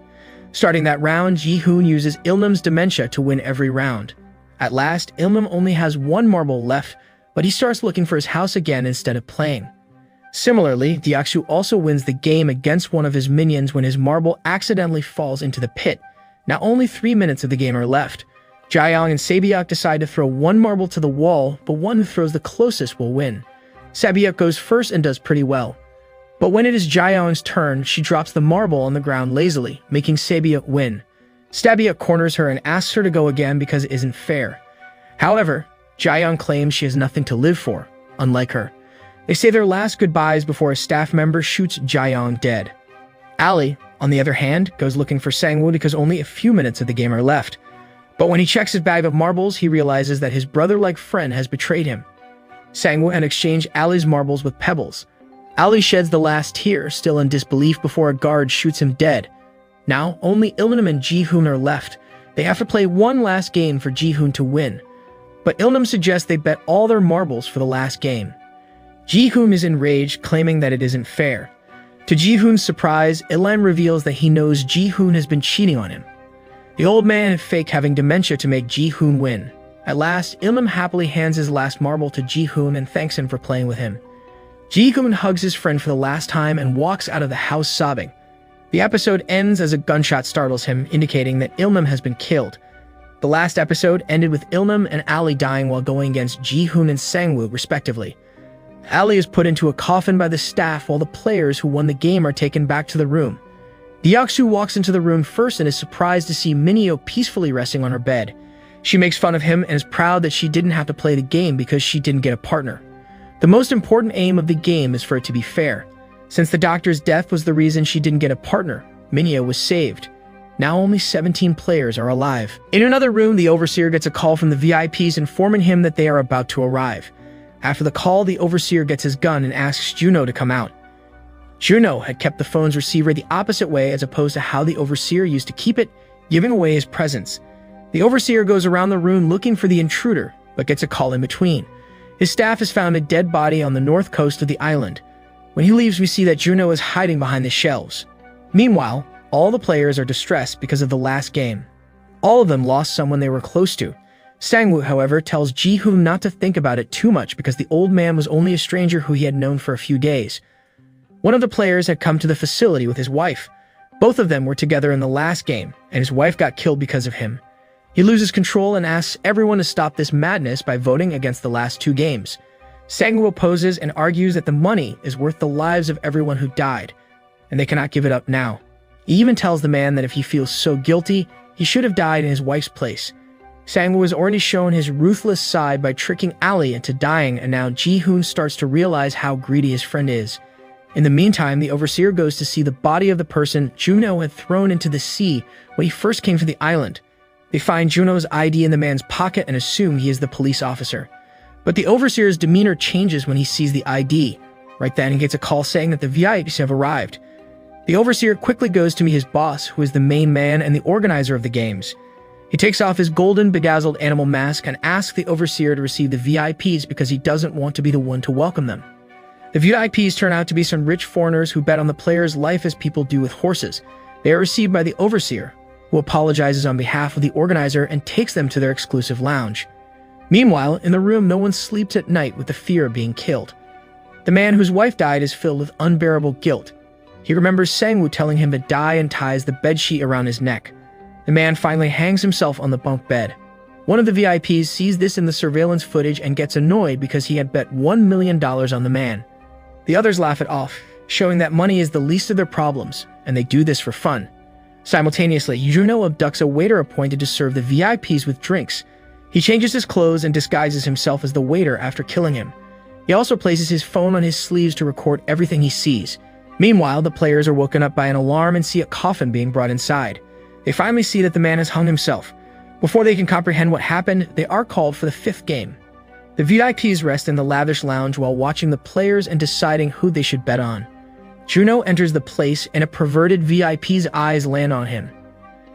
Starting that round, Ji-hoon uses Ilnam's dementia to win every round. At last, Ilnam only has 1 marble left, but he starts looking for his house again instead of playing. Similarly, Deoksu also wins the game against one of his minions when his marble accidentally falls into the pit. Now only 3 minutes of the game are left. Jae-young and Sae-byuk decide to throw 1 marble to the wall, but one who throws the closest will win. Sae-byuk goes first and does pretty well. But when it is Jae-young's turn, she drops the marble on the ground lazily, making Sae-byuk win. Sae-byuk corners her and asks her to go again because it isn't fair. However, Jae-young claims she has nothing to live for, unlike her. They say their last goodbyes before a staff member shoots Jae-young dead. Ali, on the other hand, goes looking for Sang-woo because only a few minutes of the game are left. But when he checks his bag of marbles, he realizes that his brother-like friend has betrayed him. Sang-woo had exchanged Ali's marbles with pebbles. Ali sheds the last tear, still in disbelief, before a guard shoots him dead. Now, only Ilnam and Ji-hoon are left. They have to play one last game for Ji-hoon to win. But Ilnam suggests they bet all their marbles for the last game. Ji-hoon is enraged, claiming that it isn't fair. To Ji-hoon's surprise, Ilnam reveals that he knows Ji-hoon has been cheating on him. The old man faked having dementia to make Ji-hoon win. At last, Ilnam happily hands his last marble to Ji-hoon and thanks him for playing with him. Ji-hoon hugs his friend for the last time and walks out of the house sobbing. The episode ends as a gunshot startles him, indicating that Ilnam has been killed. The last episode ended with Ilnam and Ali dying while going against Ji-hoon and Sang-woo, respectively. Ali is put into a coffin by the staff while the players who won the game are taken back to the room. Deoksu walks into the room first and is surprised to see Minhyo peacefully resting on her bed. She makes fun of him and is proud that she didn't have to play the game because she didn't get a partner. The most important aim of the game is for it to be fair. Since the doctor's death was the reason she didn't get a partner, Minhyo was saved. Now only 17 players are alive. In another room, the Overseer gets a call from the VIPs informing him that they are about to arrive. After the call, the Overseer gets his gun and asks Juno to come out. Juno had kept the phone's receiver the opposite way as opposed to how the Overseer used to keep it, giving away his presence. The Overseer goes around the room looking for the intruder, but gets a call in between. His staff has found a dead body on the north coast of the island. When he leaves, we see that Juno is hiding behind the shelves. Meanwhile, all the players are distressed because of the last game. All of them lost someone they were close to. Sang-woo, however, tells Ji-hoon not to think about it too much because the old man was only a stranger who he had known for a few days. One of the players had come to the facility with his wife. Both of them were together in the last game, and his wife got killed because of him. He loses control and asks everyone to stop this madness by voting against the last 2 games. Sang-woo opposes and argues that the money is worth the lives of everyone who died, and they cannot give it up now. He even tells the man that if he feels so guilty, he should have died in his wife's place. Sang-woo has already shown his ruthless side by tricking Ali into dying, and now Ji-hoon starts to realize how greedy his friend is. In the meantime, the overseer goes to see the body of the person Juno had thrown into the sea when he first came to the island. They find Juno's ID in the man's pocket and assume he is the police officer. But the overseer's demeanor changes when he sees the ID. Right then, he gets a call saying that the VIPs have arrived. The overseer quickly goes to meet his boss, who is the main man and the organizer of the games. He takes off his golden bedazzled animal mask and asks the overseer to receive the VIPs because he doesn't want to be the one to welcome them. The VIPs turn out to be some rich foreigners who bet on the player's life as people do with horses. They are received by the overseer, who apologizes on behalf of the organizer and takes them to their exclusive lounge. Meanwhile, in the room, no one sleeps at night with the fear of being killed. The man whose wife died is filled with unbearable guilt. He remembers Sangwoo telling him to die and ties the bedsheet around his neck. The man finally hangs himself on the bunk bed. One of the VIPs sees this in the surveillance footage and gets annoyed because he had bet $1 million on the man. The others laugh it off, showing that money is the least of their problems, and they do this for fun. Simultaneously, Juno abducts a waiter appointed to serve the VIPs with drinks. He changes his clothes and disguises himself as the waiter after killing him. He also places his phone on his sleeves to record everything he sees. Meanwhile, the players are woken up by an alarm and see a coffin being brought inside. They finally see that the man has hung himself. Before they can comprehend what happened, they are called for the 5th game. The VIPs rest in the lavish lounge while watching the players and deciding who they should bet on. Juno enters the place and a perverted VIP's eyes land on him.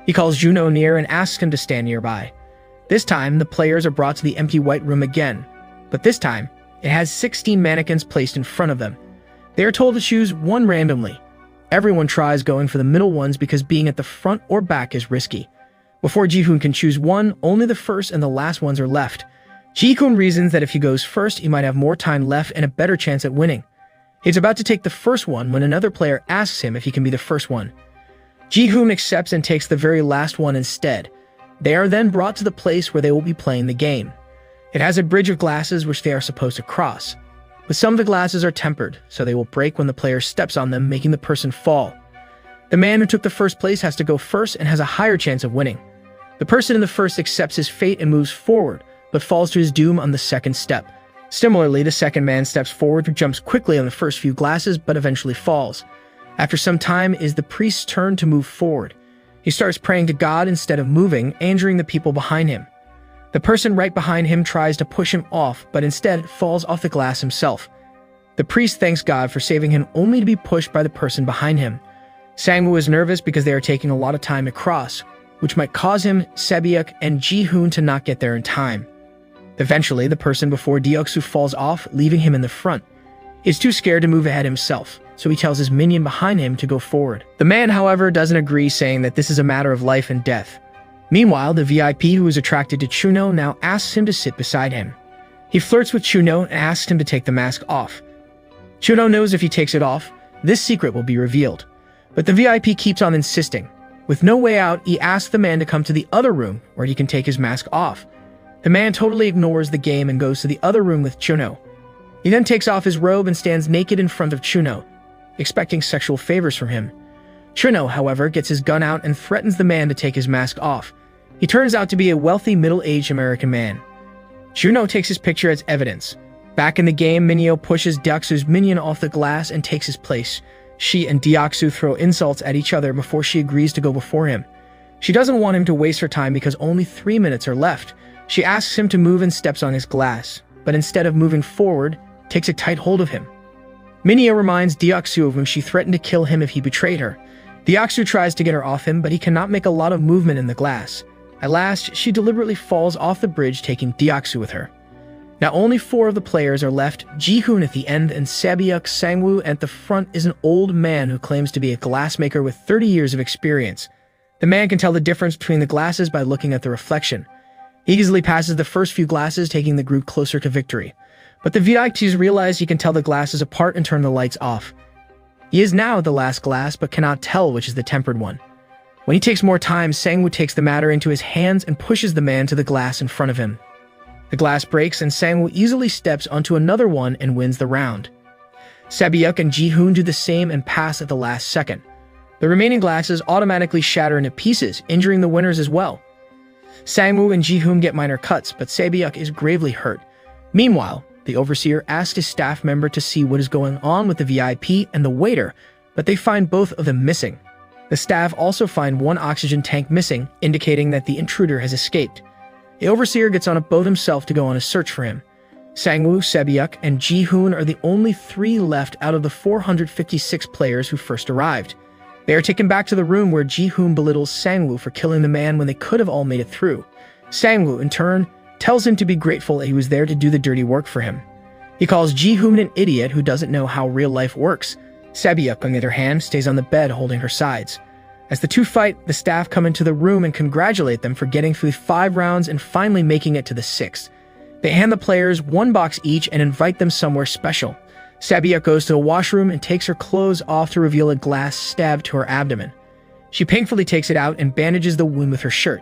He calls Juno near and asks him to stand nearby. This time, the players are brought to the empty white room again, but this time, it has 16 mannequins placed in front of them. They are told to choose one randomly. Everyone tries going for the middle ones because being at the front or back is risky. Before Ji-hoon can choose one, only the first and the last ones are left. Ji-hoon reasons that if he goes first, he might have more time left and a better chance at winning. He's about to take the first one when another player asks him if he can be the first one. Ji-hoon accepts and takes the very last one instead. They are then brought to the place where they will be playing the game. It has a bridge of glasses which they are supposed to cross. But some of the glasses are tempered, so they will break when the player steps on them, making the person fall. The man who took the first place has to go first and has a higher chance of winning. The person in the first accepts his fate and moves forward, but falls to his doom on the second step. Similarly, the second man steps forward and jumps quickly on the first few glasses, but eventually falls. After some time, it is the priest's turn to move forward. He starts praying to God instead of moving, injuring the people behind him. The person right behind him tries to push him off, but instead falls off the glass himself. The priest thanks God for saving him only to be pushed by the person behind him. Sangwoo is nervous because they are taking a lot of time to cross, which might cause him, Sebyuk, and Ji-hoon to not get there in time. Eventually, the person before Deoksu falls off, leaving him in the front. He is too scared to move ahead himself, so he tells his minion behind him to go forward. The man, however, doesn't agree, saying that this is a matter of life and death. Meanwhile, the VIP who is attracted to Chuno now asks him to sit beside him. He flirts with Chuno and asks him to take the mask off. Chuno knows if he takes it off, this secret will be revealed. But the VIP keeps on insisting. With no way out, he asks the man to come to the other room where he can take his mask off. The man totally ignores the game and goes to the other room with Chuno. He then takes off his robe and stands naked in front of Chuno, expecting sexual favors from him. Chuno, however, gets his gun out and threatens the man to take his mask off. He turns out to be a wealthy middle-aged American man. Chuno takes his picture as evidence. Back in the game, Minyo pushes Deoksu's minion off the glass and takes his place. She and Deoksu throw insults at each other before she agrees to go before him. She doesn't want him to waste her time because only 3 minutes are left. She asks him to move and steps on his glass, but instead of moving forward, takes a tight hold of him. Minyo reminds Deoksu of when she threatened to kill him if he betrayed her. Deoksu tries to get her off him, but he cannot make a lot of movement in the glass. At last, she deliberately falls off the bridge, taking Deoksu with her. Now only 4 of the players are left, Ji-hoon at the end and Sebyuk. Sangwoo at the front is an old man who claims to be a glassmaker with 30 years of experience. The man can tell the difference between the glasses by looking at the reflection. He easily passes the first few glasses, taking the group closer to victory. But the VIPs realize he can tell the glasses apart and turn the lights off. He is now the last glass, but cannot tell which is the tempered one. When he takes more time, Sangwoo takes the matter into his hands and pushes the man to the glass in front of him. The glass breaks and Sangwoo easily steps onto another one and wins the round. Sebyuk and Ji-hoon do the same and pass at the last second. The remaining glasses automatically shatter into pieces, injuring the winners as well. Sangwoo and Ji-hoon get minor cuts, but Sebyuk is gravely hurt. Meanwhile, the overseer asks his staff member to see what is going on with the VIP and the waiter, but they find both of them missing. The staff also find one oxygen tank missing, indicating that the intruder has escaped. The overseer gets on a boat himself to go on a search for him. Sangwoo, Sebyuk, and Ji-hoon are the only 3 left out of the 456 players who first arrived. They are taken back to the room where Ji-hoon belittles Sangwoo for killing the man when they could have all made it through. Sangwoo, in turn, tells him to be grateful that he was there to do the dirty work for him. He calls Ji-hoon an idiot who doesn't know how real life works. Sebyuk, on the other hand, stays on the bed holding her sides. As the two fight, the staff come into the room and congratulate them for getting through 5 rounds and finally making it to the 6th. They hand the players 1 box each and invite them somewhere special. Sebyuk goes to the washroom and takes her clothes off to reveal a glass stab to her abdomen. She painfully takes it out and bandages the wound with her shirt.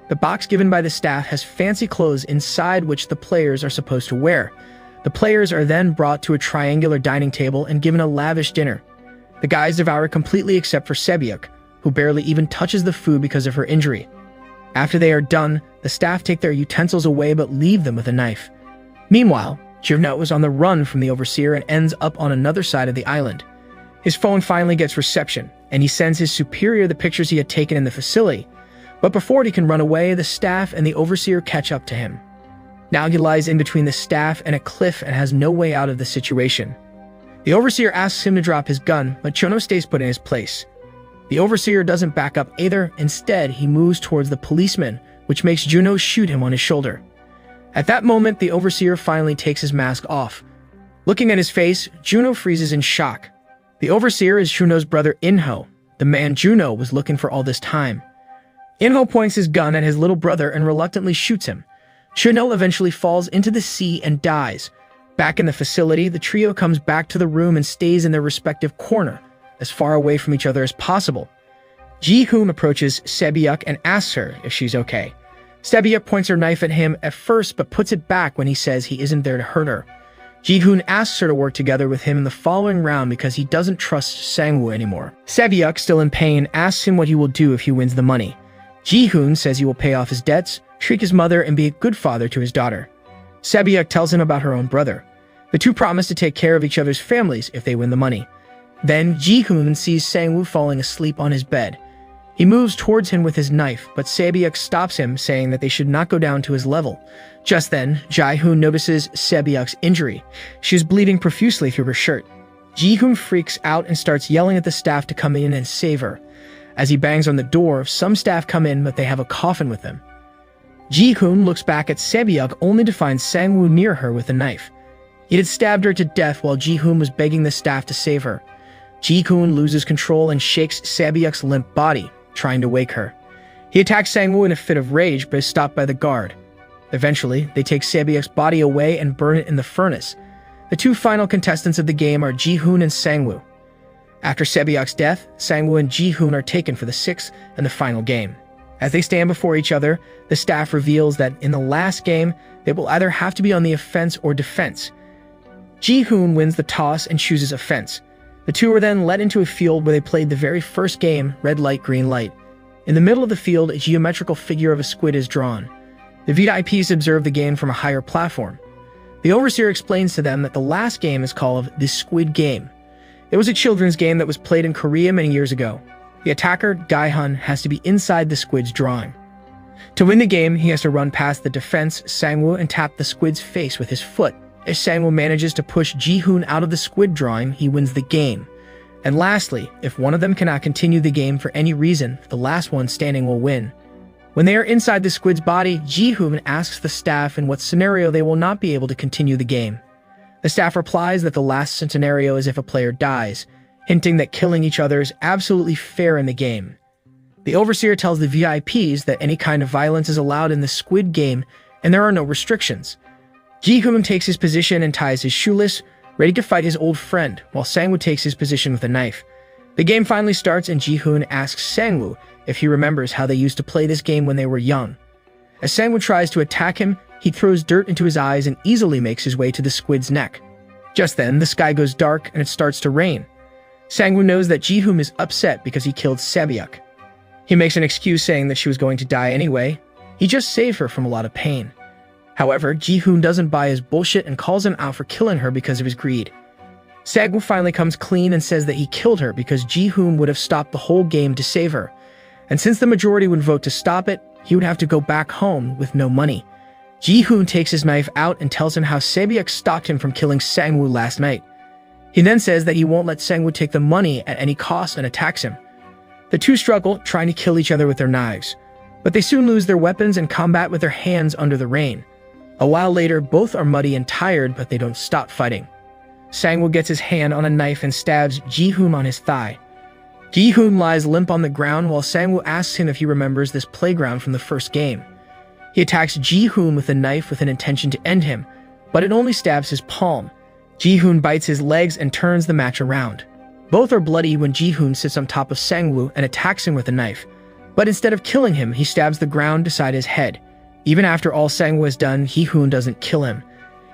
The box given by the staff has fancy clothes inside which the players are supposed to wear. The players are then brought to a triangular dining table and given a lavish dinner. The guys devour it completely except for Sebyuk, who barely even touches the food because of her injury. After they are done, the staff take their utensils away but leave them with a knife. Meanwhile, Jivnot was on the run from the overseer and ends up on another side of the island. His phone finally gets reception, and he sends his superior the pictures he had taken in the facility. But before he can run away, the staff and the overseer catch up to him. Now he lies in between the staff and a cliff and has no way out of the situation. The overseer asks him to drop his gun, but Chono stays put in his place. The overseer doesn't back up either. Instead, he moves towards the policeman, which makes Juno shoot him on his shoulder. At that moment, the overseer finally takes his mask off. Looking at his face, Juno freezes in shock. The overseer is Juno's brother Inho, the man Juno was looking for all this time. Inho points his gun at his little brother and reluctantly shoots him. Juno eventually falls into the sea and dies. Back in the facility, the trio comes back to the room and stays in their respective corner, as far away from each other as possible. Ji-hoon approaches Sebyuk and asks her if she's okay. Sebyuk points her knife at him at first but puts it back when he says he isn't there to hurt her. Ji-hoon asks her to work together with him in the following round because he doesn't trust Sangwoo anymore. Sebyuk, still in pain, asks him what he will do if he wins the money. Ji-hoon says he will pay off his debts, treat his mother, and be a good father to his daughter. Sebyuk tells him about her own brother. The two promise to take care of each other's families if they win the money. Then Ji-hoon sees Sangwoo falling asleep on his bed. He moves towards him with his knife, but Sebyuk stops him, saying that they should not go down to his level. Just then, Ji-hoon notices Sebyuk's injury. She is bleeding profusely through her shirt. Ji-hoon freaks out and starts yelling at the staff to come in and save her. As he bangs on the door, some staff come in, but they have a coffin with them. Ji-hoon looks back at Sebyuk only to find Sangwoo near her with a knife. He had stabbed her to death while Ji-hoon was begging the staff to save her. Ji-hoon loses control and shakes Sebyuk's limp body, trying to wake her. He attacks Sangwoo in a fit of rage, but is stopped by the guard. Eventually, they take Sebyuk's body away and burn it in the furnace. The two final contestants of the game are Ji-hoon and Sangwoo. After Sebyuk's death, Sangwoo and Ji-hoon are taken for the 6th and the final game. As they stand before each other, the staff reveals that in the last game, they will either have to be on the offense or defense. Ji-hoon wins the toss and chooses offense. The two are then led into a field where they played the very first game, red light, green light. In the middle of the field, a geometrical figure of a squid is drawn. The VIPs observe the game from a higher platform. The overseer explains to them that the last game is called the SQUID GAME. It was a children's game that was played in Korea many years ago. The attacker, Gaihun, has to be inside the squid's drawing. To win the game, he has to run past the defense, Sangwoo, and tap the squid's face with his foot. If Sangwoo manages to push Ji-hoon out of the squid drawing, he wins the game. And lastly, if one of them cannot continue the game for any reason, the last one standing will win. When they are inside the squid's body, Ji-hoon asks the staff in what scenario they will not be able to continue the game. The staff replies that the last scenario is if a player dies, hinting that killing each other is absolutely fair in the game. The overseer tells the VIPs that any kind of violence is allowed in the SQUID GAME and there are no restrictions. Ji-hoon takes his position and ties his shoelace, ready to fight his old friend, while Sangwoo takes his position with a knife. The game finally starts and Ji-hoon asks Sangwoo if he remembers how they used to play this game when they were young. As Sangwoo tries to attack him, he throws dirt into his eyes and easily makes his way to the squid's neck. Just then, the sky goes dark and it starts to rain. Sangwoo knows that Ji-hoon is upset because he killed Sebyuk. He makes an excuse saying that she was going to die anyway. He just saved her from a lot of pain. However, Ji-hoon doesn't buy his bullshit and calls him out for killing her because of his greed. Sang-woo finally comes clean and says that he killed her because Ji-hoon would have stopped the whole game to save her. And since the majority would vote to stop it, he would have to go back home with no money. Ji-hoon takes his knife out and tells him how Sae-byuk stopped him from killing Sang-woo last night. He then says that he won't let Sang-woo take the money at any cost and attacks him. The two struggle, trying to kill each other with their knives, but they soon lose their weapons and combat with their hands under the rain. A while later, both are muddy and tired, but they don't stop fighting. Sang-woo gets his hand on a knife and stabs Ji-hoon on his thigh. Ji-hoon lies limp on the ground while Sang-woo asks him if he remembers this playground from the first game. He attacks Ji-hoon with a knife with an intention to end him, but it only stabs his palm. Ji-hoon bites his legs and turns the match around. Both are bloody when Ji-hoon sits on top of Sang-woo and attacks him with a knife, but instead of killing him, he stabs the ground beside his head. Even after all Sang-woo has done, Ji-hoon doesn't kill him.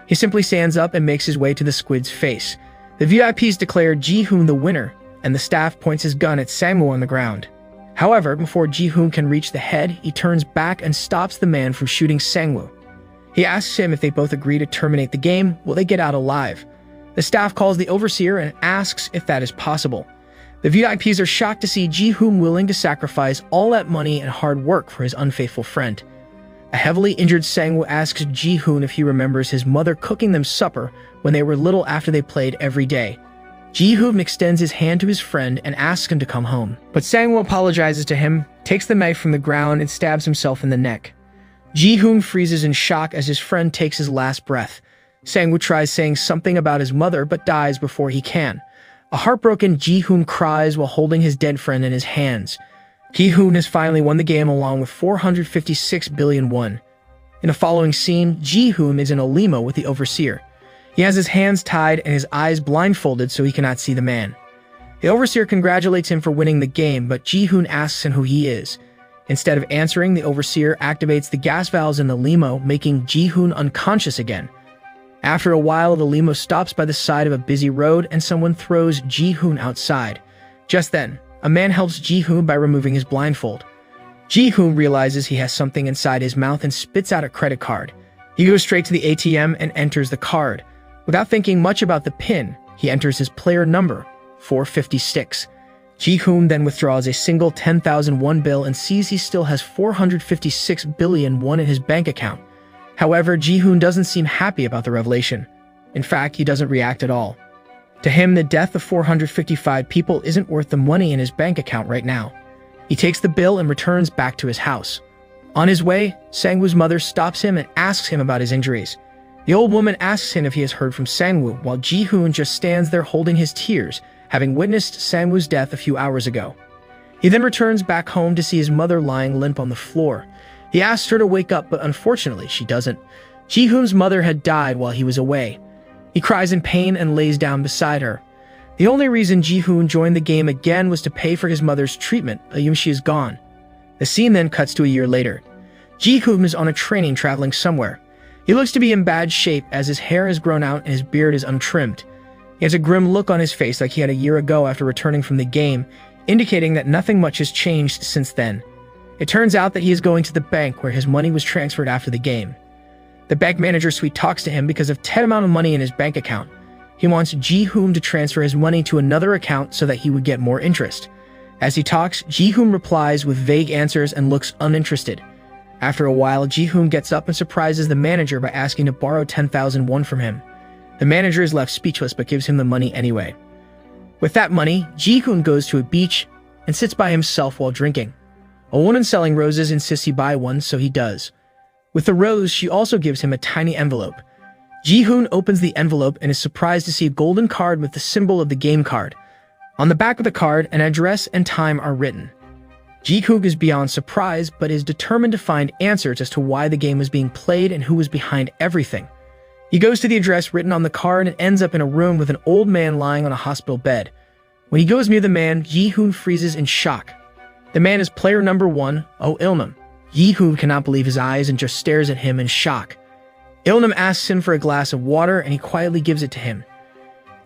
He simply stands up and makes his way to the squid's face. The VIPs declare Ji-hoon the winner, and the staff points his gun at Sang-woo on the ground. However, before Ji-hoon can reach the head, he turns back and stops the man from shooting Sang-woo. He asks him if they both agree to terminate the game, will they get out alive? The staff calls the overseer and asks if that is possible. The VIPs are shocked to see Ji-hoon willing to sacrifice all that money and hard work for his unfaithful friend. A heavily injured Sang-woo asks Ji-hoon if he remembers his mother cooking them supper when they were little after they played every day. Ji-hoon extends his hand to his friend and asks him to come home. But Sang-woo apologizes to him, takes the knife from the ground, and stabs himself in the neck. Ji-hoon freezes in shock as his friend takes his last breath. Sang-woo tries saying something about his mother but dies before he can. A heartbroken Ji-hoon cries while holding his dead friend in his hands. Ji-hoon has finally won the game along with 456 billion won. In the following scene, Ji-hoon is in a limo with the overseer. He has his hands tied and his eyes blindfolded so he cannot see the man. The overseer congratulates him for winning the game, but Ji-hoon asks him who he is. Instead of answering, the overseer activates the gas valves in the limo, making Ji-hoon unconscious again. After a while, the limo stops by the side of a busy road and someone throws Ji-hoon outside. Just then, a man helps Ji-hoon by removing his blindfold. Ji-hoon realizes he has something inside his mouth and spits out a credit card. He goes straight to the ATM and enters the card. Without thinking much about the PIN, he enters his player number, 456. Ji-hoon then withdraws a single 10,000 won bill and sees he still has 456 billion won in his bank account. However, Ji-hoon doesn't seem happy about the revelation. In fact, he doesn't react at all. To him, the death of 455 people isn't worth the money in his bank account right now. He takes the bill and returns back to his house. On his way, Sang-woo's mother stops him and asks him about his injuries. The old woman asks him if he has heard from Sang-woo, while Ji-hoon just stands there holding his tears, having witnessed Sang-woo's death a few hours ago. He then returns back home to see his mother lying limp on the floor. He asks her to wake up, but unfortunately, she doesn't. Ji-hoon's mother had died while he was away. He cries in pain and lays down beside her. The only reason Ji-hoon joined the game again was to pay for his mother's treatment, but she is gone. The scene then cuts to a year later. Ji-hoon is on a train traveling somewhere. He looks to be in bad shape as his hair has grown out and his beard is untrimmed. He has a grim look on his face like he had a year ago after returning from the game, indicating that nothing much has changed since then. It turns out that he is going to the bank where his money was transferred after the game. The bank manager sweet talks to him because of 10 amount of money in his bank account. He wants Ji-hoon to transfer his money to another account so that he would get more interest. As he talks, Ji-hoon replies with vague answers and looks uninterested. After a while, Ji-hoon gets up and surprises the manager by asking to borrow 10,000 won from him. The manager is left speechless but gives him the money anyway. With that money, Ji-hoon goes to a beach and sits by himself while drinking. A woman selling roses insists he buy one, so he does. With the rose, she also gives him a tiny envelope. Ji-hoon opens the envelope and is surprised to see a golden card with the symbol of the game card. On the back of the card, an address and time are written. Ji-hoon is beyond surprised, but is determined to find answers as to why the game was being played and who was behind everything. He goes to the address written on the card and ends up in a room with an old man lying on a hospital bed. When he goes near the man, Ji-hoon freezes in shock. The man is player number 1, Oh Il-nam. Ji-hoon cannot believe his eyes and just stares at him in shock. Il-nam asks him for a glass of water and he quietly gives it to him.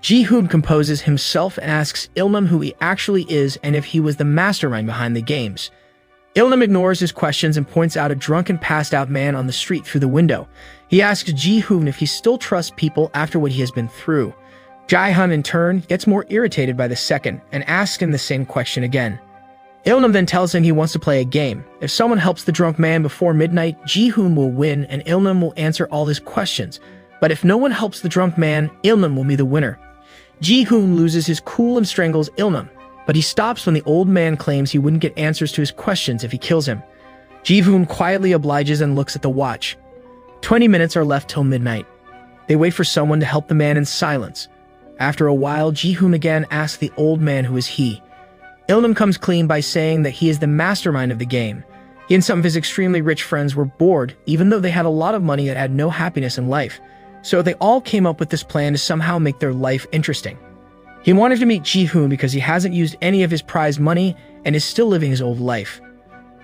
Ji-hoon composes himself and asks Il-nam who he actually is and if he was the mastermind behind the games. Ilnam ignores his questions and points out a drunken, passed-out man on the street through the window. He asks Ji-hoon if he still trusts people after what he has been through. Jae-hun, in turn, gets more irritated by the second and asks him the same question again. Ilnam then tells him he wants to play a game. If someone helps the drunk man before midnight, Ji-hoon will win and Ilnam will answer all his questions. But if no one helps the drunk man, Ilnam will be the winner. Ji-hoon loses his cool and strangles Ilnam, but he stops when the old man claims he wouldn't get answers to his questions if he kills him. Ji-hoon quietly obliges and looks at the watch. 20 minutes are left till midnight. They wait for someone to help the man in silence. After a while, Ji-hoon again asks the old man who is he. Ilnam comes clean by saying that he is the mastermind of the game. He and some of his extremely rich friends were bored, even though they had a lot of money and had no happiness in life. So they all came up with this plan to somehow make their life interesting. He wanted to meet Ji-hoon because he hasn't used any of his prize money and is still living his old life.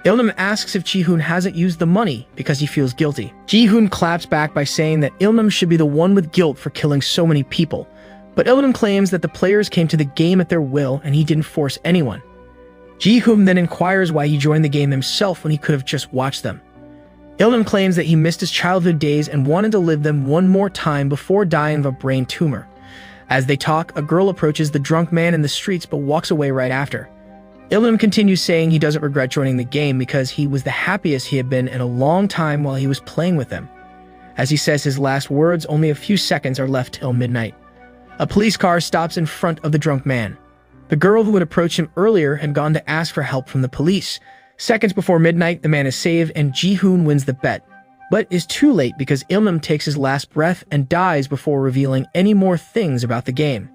Ilnam asks if Ji-hoon hasn't used the money because he feels guilty. Ji-hoon claps back by saying that Ilnam should be the one with guilt for killing so many people. But Ilnam claims that the players came to the game at their will and he didn't force anyone. Ji-hoon then inquires why he joined the game himself when he could have just watched them. Ilnam claims that he missed his childhood days and wanted to live them one more time before dying of a brain tumor. As they talk, a girl approaches the drunk man in the streets but walks away right after. Ilnam continues saying he doesn't regret joining the game because he was the happiest he had been in a long time while he was playing with them. As he says his last words, only a few seconds are left till midnight. A police car stops in front of the drunk man. The girl who had approached him earlier had gone to ask for help from the police. Seconds before midnight, the man is saved and Ji-hoon wins the bet, but is too late because Ilnam takes his last breath and dies before revealing any more things about the game.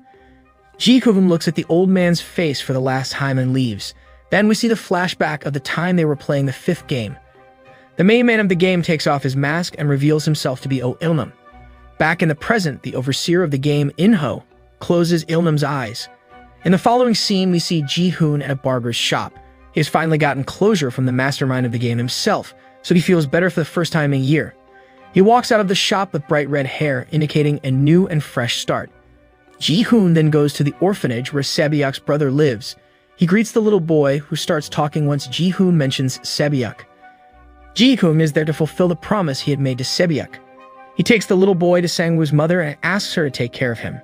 Ji-hoon looks at the old man's face for the last time and leaves. Then we see the flashback of the time they were playing the fifth game. The main man of the game takes off his mask and reveals himself to be Ilnam. Back in the present, the overseer of the game, In-ho, closes Ilnam's eyes. In the following scene, we see Ji-hoon at a barber's shop. He has finally gotten closure from the mastermind of the game himself, so he feels better for the first time in a year. He walks out of the shop with bright red hair, indicating a new and fresh start. Ji-hoon then goes to the orphanage where Sebyuk's brother lives. He greets the little boy, who starts talking once Ji-hoon mentions Sebyuk. Ji-hoon is there to fulfill the promise he had made to Sebyuk. He takes the little boy to Sang-woo's mother and asks her to take care of him.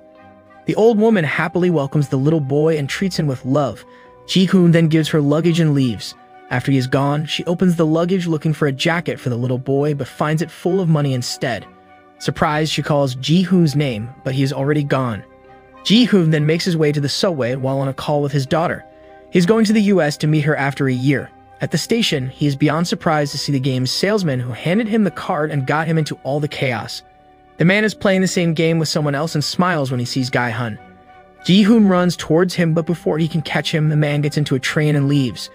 The old woman happily welcomes the little boy and treats him with love. Ji-hoon then gives her luggage and leaves. After he is gone, she opens the luggage looking for a jacket for the little boy but finds it full of money instead. Surprised, she calls Ji-hoon's name, but he is already gone. Ji-hoon then makes his way to the subway while on a call with his daughter. He's going to the US to meet her after a year. At the station, he is beyond surprised to see the game's salesman who handed him the card and got him into all the chaos. The man is playing the same game with someone else and smiles when he sees Jae-hun. Ji-hoon runs towards him, but before he can catch him, the man gets into a train and leaves.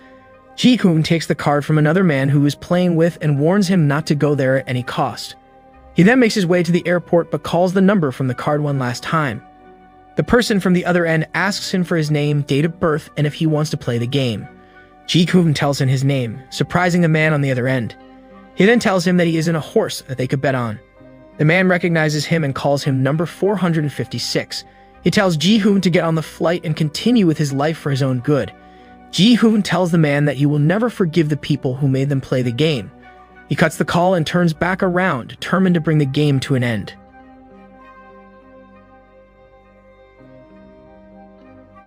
Ji-hoon takes the card from another man who is playing with and warns him not to go there at any cost. He then makes his way to the airport but calls the number from the card one last time. The person from the other end asks him for his name, date of birth, and if he wants to play the game. Ji-hoon tells him his name, surprising the man on the other end. He then tells him that he isn't a horse that they could bet on. The man recognizes him and calls him number 456. He tells Ji-hoon to get on the flight and continue with his life for his own good. Ji-hoon tells the man that he will never forgive the people who made them play the game. He cuts the call and turns back around, determined to bring the game to an end.